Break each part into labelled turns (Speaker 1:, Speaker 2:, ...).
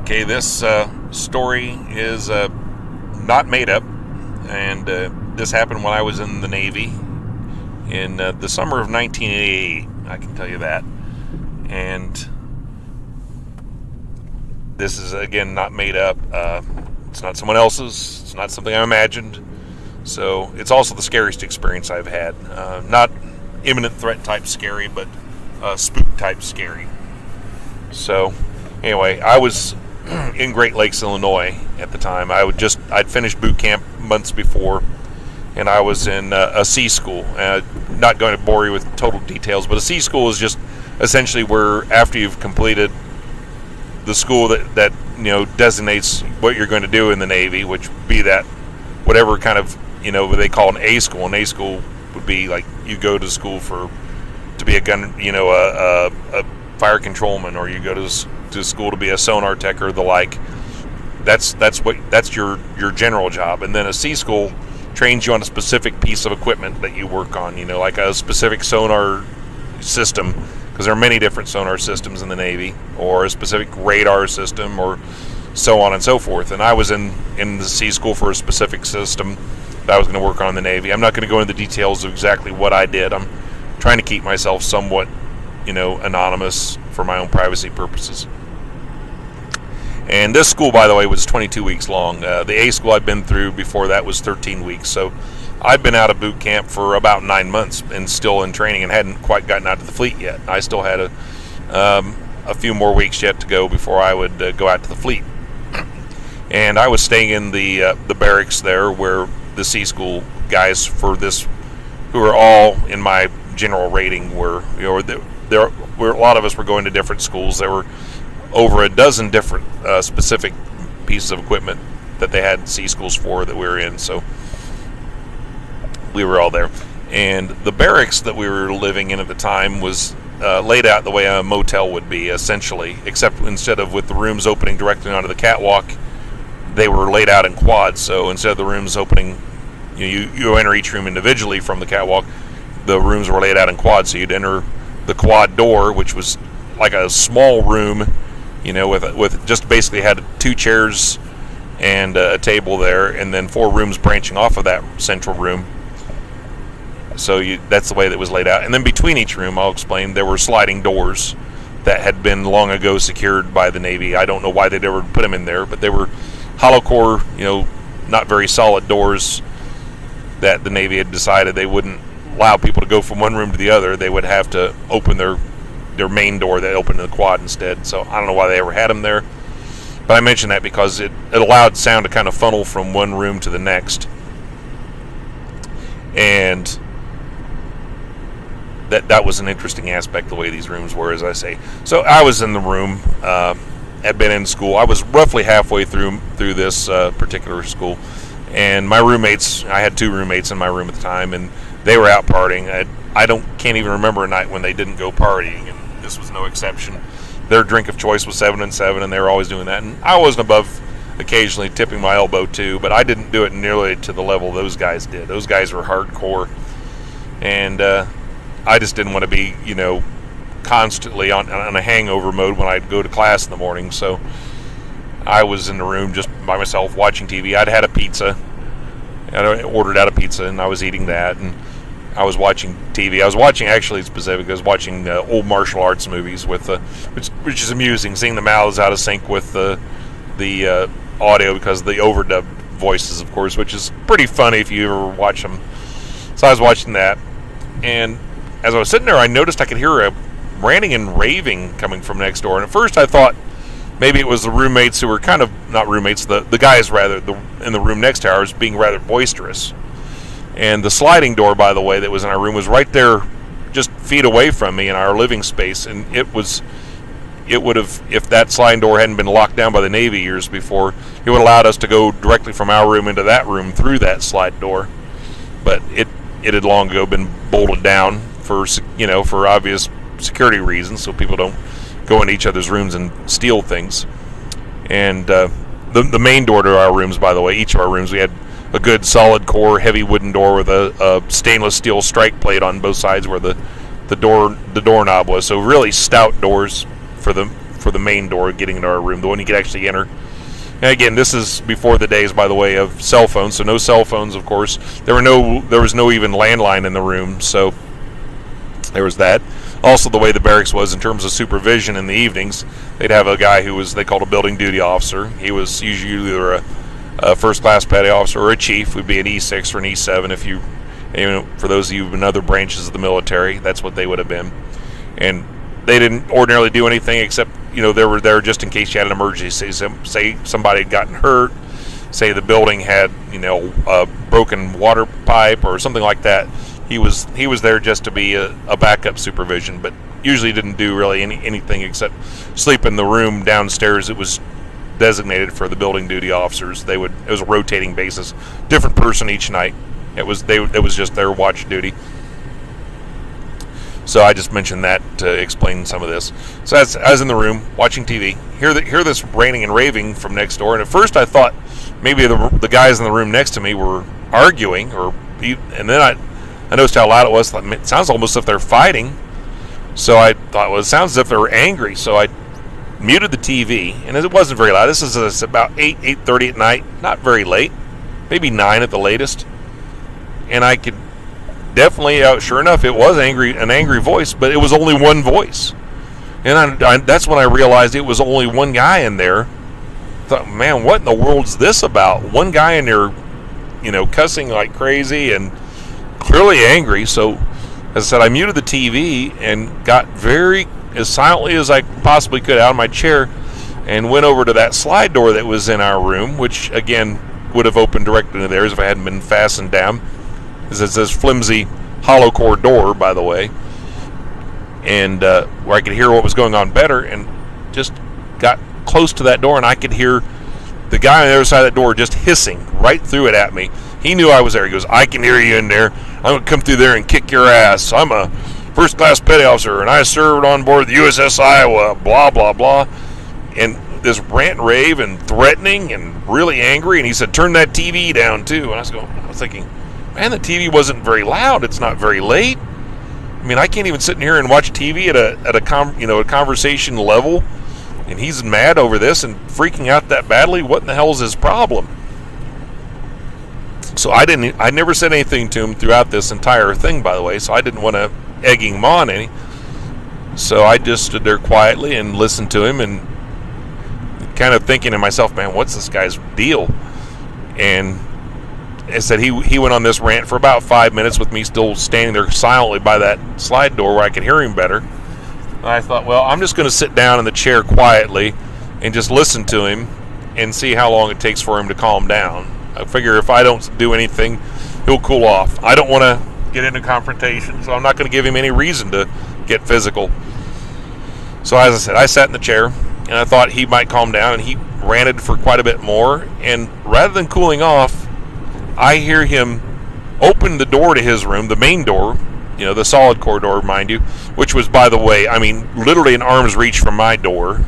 Speaker 1: Okay, this story is not made up, and this happened when I was in the Navy in the summer of 1988, I can tell you that. And this is, again, not made up. It's not someone else's. It's not something I imagined. So it's also the scariest experience I've had. Not imminent threat type scary, but spook type scary. So anyway, I was in Great Lakes, Illinois at the time. I'd finished boot camp months before, and I was in a sea school. Not going to bore you with total details, but a sea school is just essentially where, after you've completed the school that designates what you're going to do in the Navy, which would be that whatever kind of what they call an A school. An A school would be like you go to school to be a gun, a fire controlman, or you go to school to be a sonar tech or the like. That's your general job. And then a sea school trains you on a specific piece of equipment that you work on, like a specific sonar system, because there are many different sonar systems in the Navy, or a specific radar system, or so on and so forth. And I was in the sea school for a specific system that I was going to work on in the Navy. I'm not going to go into the details of exactly what I did. I'm trying to keep myself somewhat anonymous for my own privacy purposes. And this school, by the way, was 22 weeks long. The A school I'd been through before that was 13 weeks. So I'd been out of boot camp for about 9 months and still in training, and hadn't quite gotten out to the fleet yet. I still had a few more weeks yet to go before I would go out to the fleet. And I was staying in the barracks there, where the sea school guys for this, who are all in my general rating, were there were a lot of us were going to different schools. There were over a dozen different specific pieces of equipment that they had sea schools for that we were in. So we were all there. And the barracks that we were living in at the time was laid out the way a motel would be, essentially, except instead of with the rooms opening directly onto the catwalk, they were laid out in quads. So instead of the rooms opening, you enter each room individually from the catwalk, the rooms were laid out in quads. So you'd enter the quad door, which was like a small room, with just basically had 2 chairs and a table there, and then 4 rooms branching off of that central room. So that's the way that was laid out. And then between each room, I'll explain, there were sliding doors that had been long ago secured by the Navy. I don't know why they'd ever put them in there, but they were hollow core, not very solid doors that the Navy had decided they wouldn't allow people to go from one room to the other. They would have to open their main door that opened to the quad instead. So I don't know why they ever had them there, but I mention that because it allowed sound to kind of funnel from one room to the next. And that was an interesting aspect, the way these rooms were, as I say. So I was in the room, had been in school. I was roughly halfway through this particular school, and my roommates, I had 2 roommates in my room at the time, and they were out partying. I can't even remember a night when they didn't go partying, and this was no exception. Their drink of choice was 7 and 7, and they were always doing that. And I wasn't above occasionally tipping my elbow too, but I didn't do it nearly to the level those guys did. Those guys were hardcore, and I just didn't want to be, constantly on a hangover mode when I'd go to class in the morning. So I was in the room just by myself watching TV. I'd had a pizza. I ordered out a pizza, and I was eating that, and I was watching TV. I was watching, actually specific, I was watching old martial arts movies with which is amusing, seeing the mouths out of sync with the audio because of the overdub voices, of course, which is pretty funny if you ever watch them. So I was watching that, and as I was sitting there, I noticed I could hear a ranting and raving coming from next door. And at first I thought maybe it was the roommates who were kind of, not roommates, the guys rather, in the room next to ours being rather boisterous. And the sliding door, by the way, that was in our room was right there, just feet away from me in our living space. And it would have, if that sliding door hadn't been locked down by the Navy years before, it would have allowed us to go directly from our room into that room through that slide door. But it had long ago been bolted down for obvious security reasons, so people don't go into each other's rooms and steal things. And the main door to our rooms, by the way, each of our rooms, we had a good solid core heavy wooden door with a stainless steel strike plate on both sides where the doorknob was. So really stout doors for for the main door getting into our room, the one you could actually enter. And again, this is before the days, by the way, of cell phones. So no cell phones, of course. There was no even landline in the room. So there was that. Also, the way the barracks was in terms of supervision in the evenings, they'd have a guy who they called a building duty officer. He was usually either a first class petty officer or a chief. Would be an E6 or an E7 if you for those of you in other branches of the military, that's what they would have been. And they didn't ordinarily do anything except, they were there just in case you had an emergency. Say somebody had gotten hurt, say the building had, a broken water pipe or something like that. He was there just to be a backup supervision, but usually didn't do really anything except sleep in the room downstairs. It was designated for the building duty officers. It was a rotating basis, different person each night. It was just their watch duty. So I just mentioned that to explain some of this. So I was in the room watching TV, hear this ranting and raving from next door, and at first I thought maybe the guys in the room next to me were arguing, and then I noticed how loud it was. It sounds almost as if they're fighting. So I thought, well, it sounds as if they were angry. So I muted the TV, and it wasn't very loud. This is about 8:30 at night, not very late, maybe 9 at the latest. And I could definitely, sure enough, it was an angry voice, but it was only one voice. And that's when I realized it was only one guy in there. I thought, man, what in the world's this about? One guy in there, cussing like crazy and clearly angry. So, as I said, I muted the TV and got as silently as I possibly could out of my chair and went over to that slide door that was in our room, which, again, would have opened directly into theirs if I hadn't been fastened down. It's this flimsy hollow core door, by the way, and where I could hear what was going on better, and just got close to that door, and I could hear the guy on the other side of that door just hissing right through it at me. He knew I was there. He goes, "I can hear you in there. I'm going to come through there and kick your ass. I'm a first-class petty officer, and I served on board the USS Iowa, blah, blah, blah." And this rant and rave and threatening and really angry, and he said, "Turn that TV down, too." And I was thinking, man, the TV wasn't very loud. It's not very late. I mean, I can't even sit in here and watch TV at a conversation level, and he's mad over this and freaking out that badly. What in the hell is his problem? So I never said anything to him throughout this entire thing, by the way, so I didn't want to egging him on any. So I just stood there quietly and listened to him and kind of thinking to myself, man, what's this guy's deal? And I said he went on this rant for about 5 minutes with me still standing there silently by that slide door where I could hear him better. And I thought, well, I'm just going to sit down in the chair quietly and just listen to him and see how long it takes for him to calm down. I figure if I don't do anything, he'll cool off. I don't want to get into confrontation, so I'm not going to give him any reason to get physical. So as I said, I sat in the chair, and I thought he might calm down, and he ranted for quite a bit more. And rather than cooling off, I hear him open the door to his room, the main door, the solid core door, mind you, which was, by the way, literally an arm's reach from my door,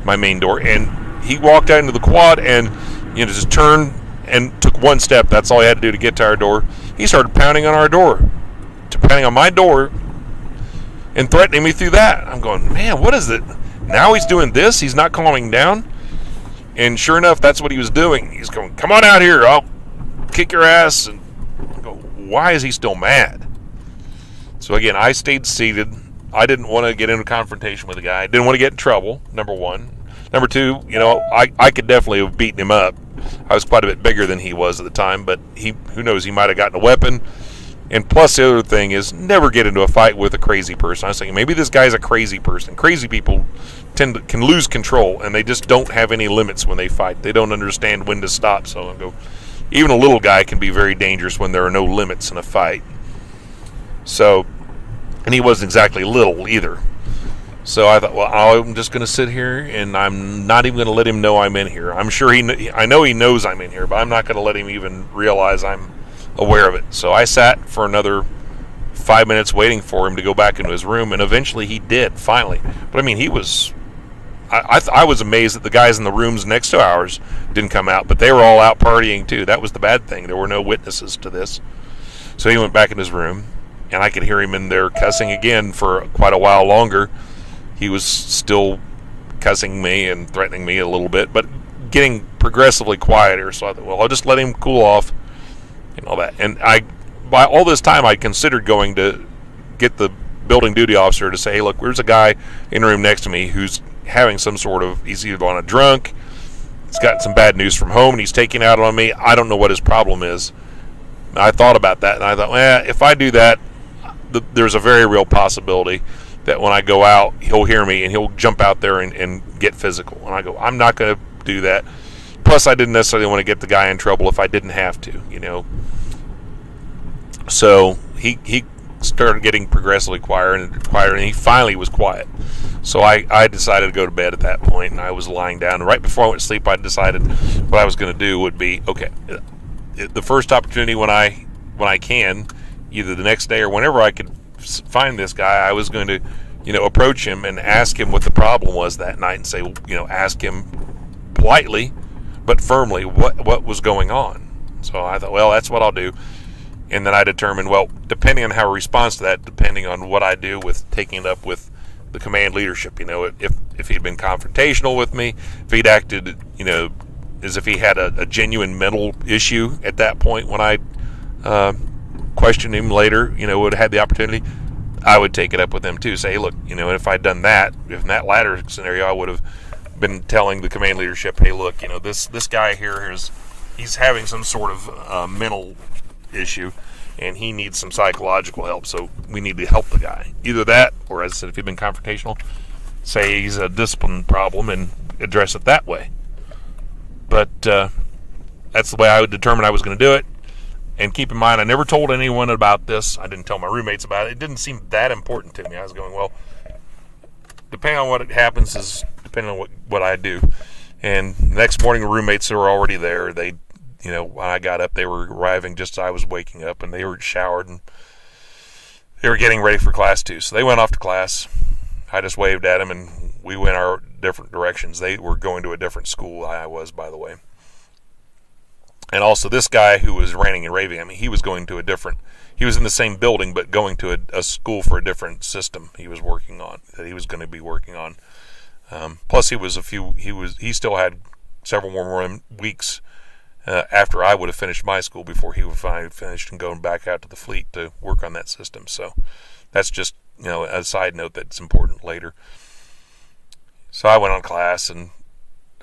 Speaker 1: my main door. And he walked out into the quad and, just turned and took one step. That's all he had to do to get to our door. He started pounding on our door, pounding on my door, and threatening me through that. I'm going, man, what is it? Now he's doing this? He's not calming down? And sure enough, that's what he was doing. He's going, "Come on out here. I'll kick your ass." And I go, why is he still mad? So again, I stayed seated. I didn't want to get into confrontation with the guy. I didn't want to get in trouble, number one. Number two, I could definitely have beaten him up. I was quite a bit bigger than he was at the time, but who knows, he might have gotten a weapon. And plus, the other thing is, never get into a fight with a crazy person. I was thinking, maybe this guy's a crazy person. Crazy people can lose control, and they just don't have any limits when they fight. They don't understand when to stop. So I go, even a little guy can be very dangerous when there are no limits in a fight. So, and he wasn't exactly little either. So I thought, well, I'm just going to sit here, and I'm not even going to let him know I'm in here. I'm sure I know he knows I'm in here, but I'm not going to let him even realize I'm aware of it. So I sat for another 5 minutes waiting for him to go back into his room, and eventually he did, finally. But he was, I was amazed that the guys in the rooms next to ours didn't come out, but they were all out partying too. That was the bad thing. There were no witnesses to this. So he went back in his room, and I could hear him in there cussing again for quite a while longer. He was still cussing me and threatening me a little bit, but getting progressively quieter. So I thought, well, I'll just let him cool off and all that. And by all this time, I considered going to get the building duty officer to say, hey, look, there's a guy in the room next to me who's having some sort of, he's either on a drunk, he's got some bad news from home, and he's taking out on me. I don't know what his problem is. And I thought about that, and I thought, well, if I do that, there's a very real possibility that when I go out, he'll hear me and he'll jump out there and get physical. And I go, I'm not going to do that. Plus, I didn't necessarily want to get the guy in trouble if I didn't have to, So he started getting progressively quieter, and he finally was quiet. So I decided to go to bed at that point, and I was lying down. And right before I went to sleep, I decided what I was going to do would be, okay, the first opportunity when I can, either the next day or whenever I could find this guy, I was going to, approach him and ask him what the problem was that night, and say, ask him politely but firmly what was going on. So I thought, well, that's what I'll do. And then I determined, well, depending on how he responds to that, depending on what I do with taking it up with the command leadership, if he'd been confrontational with me, if he'd acted, as if he had a genuine mental issue at that point when I questioned him later, would have had the opportunity, I would take it up with him too. Say, hey, look, if I'd done that, if in that latter scenario, I would have been telling the command leadership, hey, look, this guy here he's having some sort of mental issue, and he needs some psychological help, so we need to help the guy. Either that, or as I said, if he'd been confrontational, say he's a discipline problem and address it that way. But that's the way I would determine I was going to do it. And keep in mind, I never told anyone about this. I didn't tell my roommates about it. It didn't seem that important to me. I was going, well, depending on what happens is depending on what I do. And the next morning, the roommates were already there. They, when I got up, they were arriving just as I was waking up, and they were showered, and they were getting ready for class too. So they went off to class. I just waved at them, and we went our different directions. They were going to a different school. I was, by the way. And also, this guy who was ranting and raving, he was going to he was in the same building, but going to a school for a different system he was working on, that he was going to be working on. Plus, he still had several more weeks after I would have finished my school before he would finally finished and going back out to the fleet to work on that system. So that's just, a side note that's important later. So I went on class, and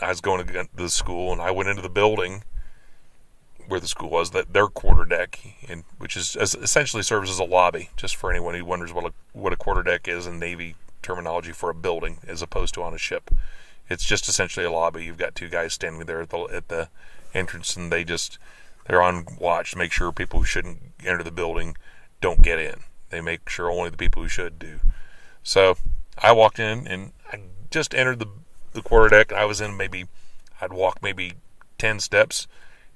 Speaker 1: I was going to the school, and I went into the building where the school was, their quarterdeck, which is essentially serves as a lobby, just for anyone who wonders what a quarterdeck is in Navy terminology for a building as opposed to on a ship. It's just essentially a lobby. You've got two guys standing there at the entrance, and they're on watch to make sure people who shouldn't enter the building don't get in. They make sure only the people who should do. So I walked in, and I just entered the quarterdeck. I was in I'd walk maybe 10 steps.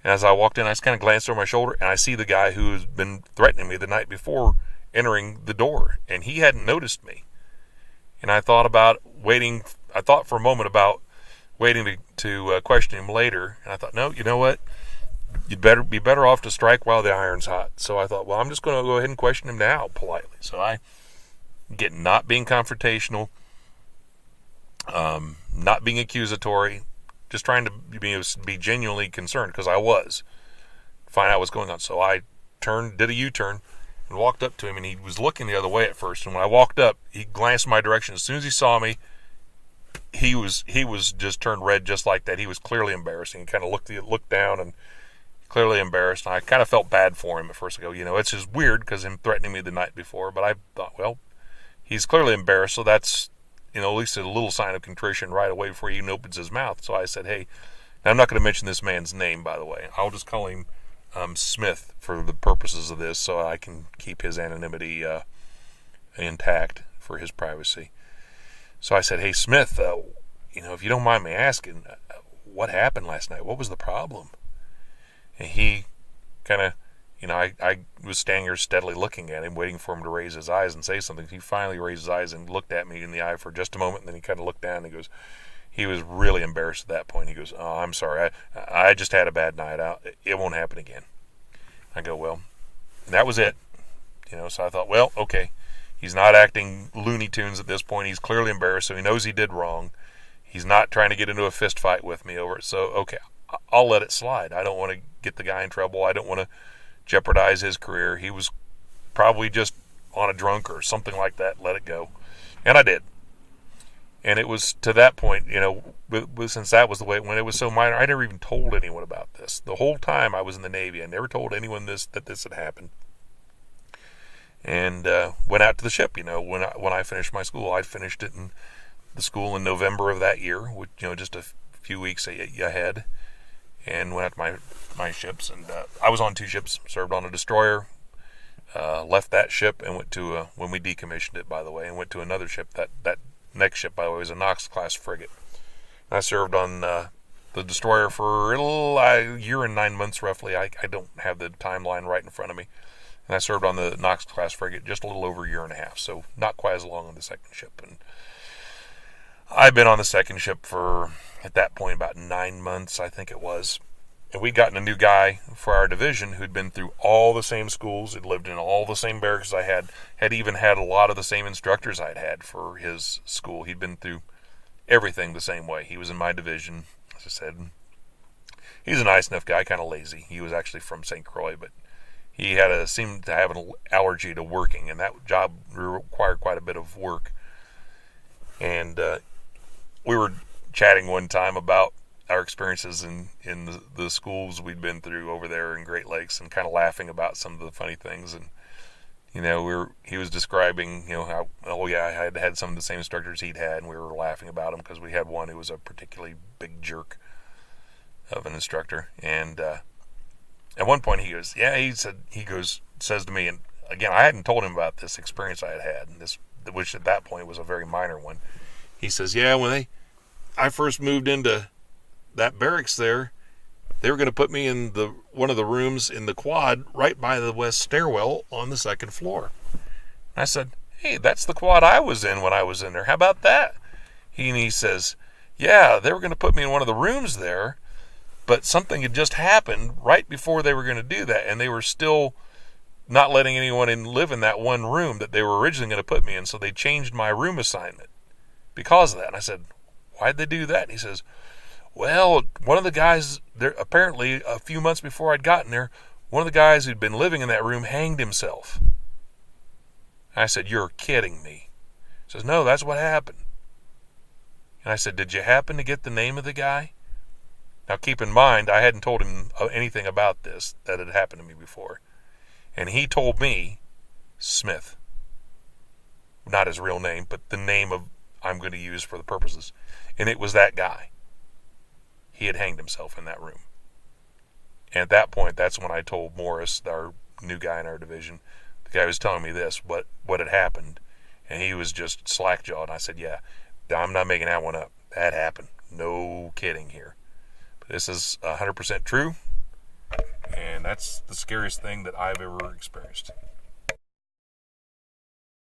Speaker 1: And as I walked in, I just kind of glanced over my shoulder, and I see the guy who has been threatening me the night before entering the door, and he hadn't noticed me. And I thought for a moment about waiting to question him later, and I thought, no, you know what? You'd be better off to strike while the iron's hot. So I thought, well, I'm just going to go ahead and question him now politely. So I get not being confrontational, not being accusatory, just trying to be genuinely concerned, because I was. Find out what's going on. So I did a U-turn, and walked up to him, and he was looking the other way at first. And when I walked up, he glanced in my direction. As soon as he saw me, he was just turned red just like that. He was clearly embarrassed. He kind of looked down and clearly embarrassed. And I kind of felt bad for him at first. I go, it's just weird because him threatening me the night before. But I thought, well, he's clearly embarrassed, so that's at least a little sign of contrition right away before he even opens his mouth. So I said, hey, now I'm not going to mention this man's name, by the way. I'll just call him Smith for the purposes of this, so I can keep his anonymity intact for his privacy. So I said, hey, Smith, if you don't mind me asking, what happened last night? What was the problem? And he kind of, I was standing here steadily looking at him, waiting for him to raise his eyes and say something. He finally raised his eyes and looked at me in the eye for just a moment, and then he kind of looked down and he was really embarrassed at that point. He goes, oh, I'm sorry. I just had a bad night out. It won't happen again. I go, well, that was it. So I thought, well, okay. He's not acting Looney Tunes at this point. He's clearly embarrassed, so he knows he did wrong. He's not trying to get into a fist fight with me over it. So, okay, I'll let it slide. I don't want to get the guy in trouble. I don't want to jeopardize his career. He was probably just on a drunk or something like that. Let it go. And I did. And it was to that point, since that was the way it went, it was so minor, I never even told anyone about this. The whole time I was in the Navy, I never told anyone that this had happened. And went out to the ship, when I finished my school. I finished it in the school in November of that year, which, just a few weeks ahead, and went out to my ships. And I was on 2 ships, served on a destroyer, left that ship and went to, when we decommissioned it, by the way, and went to another ship. That next ship, by the way, was a Knox-class frigate. I served on the destroyer for a year and 9 months, roughly. I don't have the timeline right in front of me. And I served on the Knox-class frigate just a little over a year and a half, so not quite as long on the second ship. And I've been on the second ship for, at that point, about 9 months, I think it was. And we'd gotten a new guy for our division who'd been through all the same schools, had lived in all the same barracks I had even had a lot of the same instructors I'd had for his school. He'd been through everything the same way. He was in my division, as I said. He's a nice enough guy, kind of lazy. He was actually from St. Croix, but he seemed to have an allergy to working, and that job required quite a bit of work. And we were chatting one time about our experiences in the schools we'd been through over there in Great Lakes, and kind of laughing about some of the funny things. And he was describing how, I had some of the same instructors he'd had, and we were laughing about him because we had one who was a particularly big jerk of an instructor. And at one point he goes, says to me, and again, I hadn't told him about this experience I had, and which at that point was a very minor one. He says, yeah, when I first moved into that barracks there, they were going to put me in one of the rooms in the quad right by the west stairwell on the second floor. And I said, hey, that's the quad I was in when I was in there. How about that? He says, yeah, they were going to put me in one of the rooms there, but something had just happened right before they were going to do that, and they were still not letting anyone live in that one room that they were originally going to put me in, so they changed my room assignment because of that. And I said, why'd they do that? And he says, well, one of the guys there, apparently a few months before I'd gotten there, one of the guys who'd been living in that room hanged himself. I said, you're kidding me. He says, no, that's what happened. And I said, did you happen to get the name of the guy? Now keep in mind, I hadn't told him anything about this that had happened to me before. And he told me Smith. Not his real name, but the name I'm going to use for the purposes. And it was that guy. He had hanged himself in that room. And at that point, that's when I told Morris, our new guy in our division, the guy was telling me this, what had happened. And he was just slack-jawed. I said, yeah, I'm not making that one up. That happened. No kidding here. But this is 100% true. And that's the scariest thing that I've ever experienced.